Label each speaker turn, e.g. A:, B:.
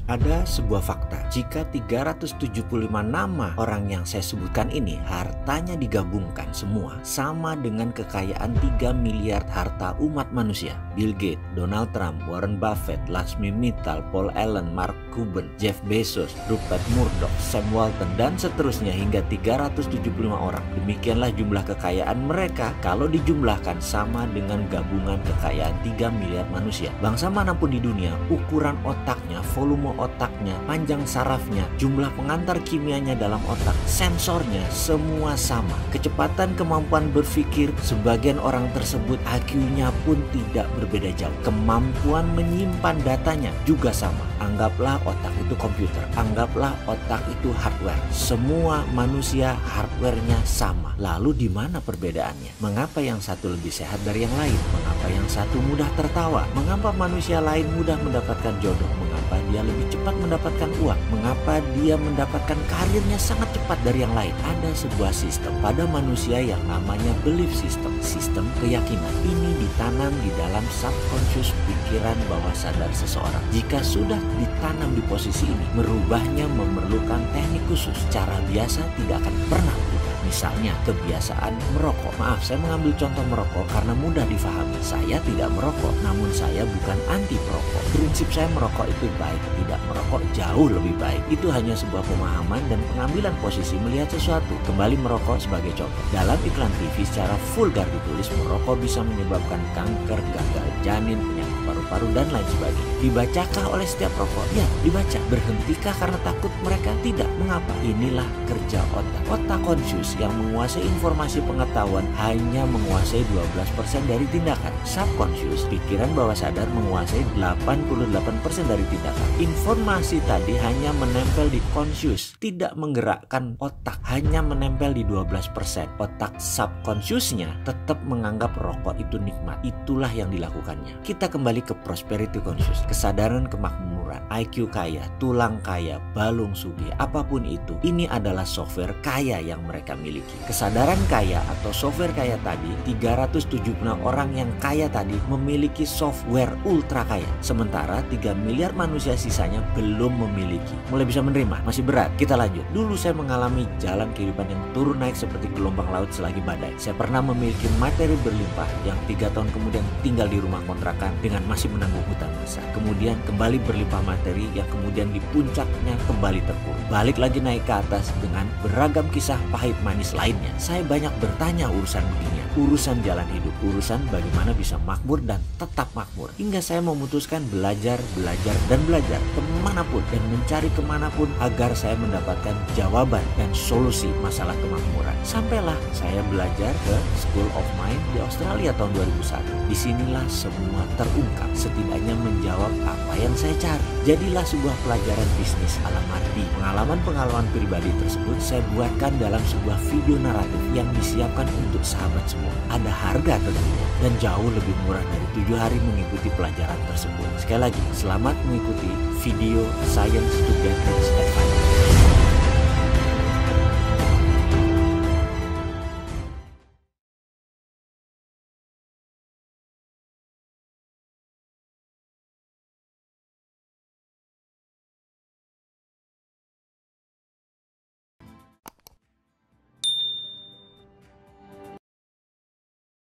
A: Ada sebuah fakta, jika 375 nama orang yang saya sebutkan ini hartanya digabungkan semua sama dengan kekayaan 3 miliar harta umat manusia. Bill Gates, Donald Trump, Warren Buffett, Lakshmi Mittal, Paul Allen, Mark Cuban, Jeff Bezos, Rupert Murdoch, Sam Walton, dan seterusnya hingga 375 orang. Demikianlah jumlah kekayaan mereka kalau dijumlahkan sama dengan gabungan kekayaan 3 miliar manusia. Bangsa manapun di dunia, ukuran otaknya, volume otaknya, panjang sarafnya, jumlah pengantar kimianya dalam otak, sensornya, semua sama. Kecepatan kemampuan berpikir sebagian orang tersebut IQ-nya pun tidak berbeda jauh. Kemampuan menyimpan datanya juga sama. Anggaplah otak itu komputer, anggaplah otak itu hardware. Semua manusia hardware-nya sama. Lalu di mana perbedaannya? Mengapa yang satu lebih sehat dari yang lain? Mengapa yang satu mudah tertawa? Mengapa manusia lain mudah mendapatkan jodoh? Mengapa dia lebih cepat mendapatkan uang? Mengapa dia mendapatkan karirnya sangat cepat dari yang lain? Ada sebuah sistem pada manusia yang namanya belief system, sistem keyakinan. Ini ditanam di dalam subconscious pikiran bawah sadar seseorang. Jika sudah ditanam di posisi ini, merubahnya memerlukan teknik khusus. Cara biasa tidak akan pernah berubah. Misalnya kebiasaan merokok. Maaf, saya mengambil contoh merokok karena mudah difahami. Saya tidak merokok, namun saya bukan anti perokok. Prinsip saya merokok itu baik, tidak merokok jauh lebih baik. Itu hanya sebuah pemahaman dan pengambilan posisi melihat sesuatu. Kembali merokok sebagai contoh. Dalam iklan TV secara vulgar ditulis merokok bisa menyebabkan kanker, gagal janin, penyakit paru-paru, dan lain sebagainya. Dibacakah oleh setiap rokok? Ya, dibaca. Berhentikah karena takut mereka? Tidak. Mengapa? Inilah kerja otak. Otak conscious yang menguasai informasi pengetahuan hanya menguasai 12% dari tindakan. Subconscious, pikiran bawah sadar, menguasai 88% dari tindakan. Informasi tadi hanya menempel di conscious, tidak menggerakkan otak, hanya menempel di 12%. Otak subconsciousnya tetap menganggap rokok itu nikmat. Itulah yang dilakukannya. Kita kembali ke prosperity conscious, kesadaran kemakmuran, IQ kaya, tulang kaya, balung sugih, apapun itu. Ini adalah software kaya yang mereka miliki. Kesadaran kaya atau software kaya tadi, 376 orang yang kaya tadi memiliki software ultra kaya. Sementara 3 miliar manusia sisanya belum memiliki. Mulai bisa menerima? Masih berat? Kita lanjut. Dulu saya mengalami jalan kehidupan yang turun naik seperti gelombang laut selagi badai. Saya pernah memiliki materi berlimpah yang 3 tahun kemudian tinggal di rumah kontrakan dengan masih menanggung hutang besar. Kemudian kembali berlimpah materi yang kemudian di puncaknya kembali terpuruk. Balik lagi naik ke atas dengan beragam kisah pahit manis lainnya. Saya banyak bertanya urusan beginian, urusan jalan hidup, urusan bagaimana bisa makmur dan tetap makmur. Hingga saya memutuskan belajar kemanapun dan mencari kemanapun agar saya mendapatkan jawaban dan solusi masalah kemakmuran. Sampailah saya belajar ke School of Mind di Australia tahun 2001. Disinilah semua terungkap, setidaknya menjawab apa yang saya cari. Jadilah sebuah pelajaran bisnis ala Marty. Pengalaman-pengalaman pribadi tersebut saya buatkan dalam sebuah video naratif yang disiapkan untuk sahabat semua. Ada harga tentunya dan jauh lebih murah dari 7 hari mengikuti pelajaran tersebut. Sekali lagi, selamat mengikuti video Science to Get Rich Advice.